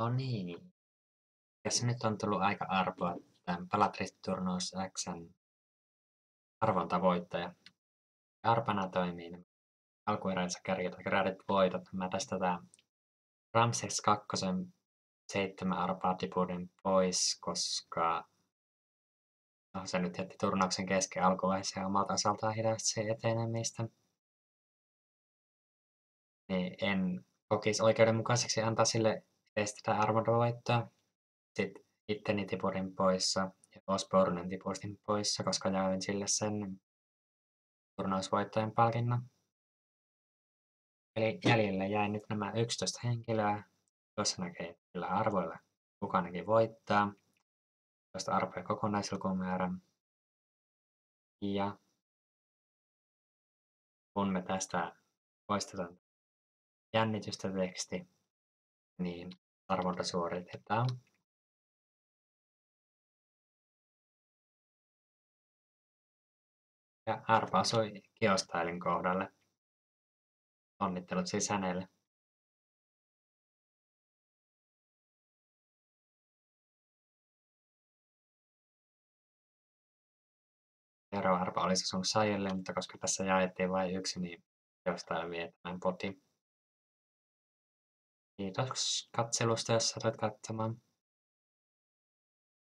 No niin. Tässä nyt on tullut aika arpoa tämän Palatrist-turnaus X:n arvontavoittaja. Arpana toimii nämä alkueränsä kärjeltä kerätyt voitot. Mä tästä tää Ramses 2 7 arpaa tiputin pois, koska no, se nyt jätti turnauksen kesken alkuvaiheessa ja omalta osaltaan hidasti etenemistä. Niin en kokisi oikeudenmukaiseksi antaa sille edes tätä arvontavoittoa. Sitten itteni tiputin poissa ja Osbornen tiputin poissa, koska jaoin sille sen turnausvoittajan palkinnon. Eli jäljelle jäi nyt nämä 11 henkilöä. Tuossa näkee kyllä arvoilla kuka nekin voittaa. Tuosta arpojen kokonaislukumäärän. Ja kun me tästä poistetaan jännitystä teksti, niin arvonta suoritetaan. Ja arpa osui Geostylen kohdalle. Onnittelut siis hänelle. Seuraava arpa olisi osunut Saijelle, mutta koska tässä jaettiin vain yksi, niin Geostyle vie tämän potin. Kiitos katselusta, jos satuit katsomaan.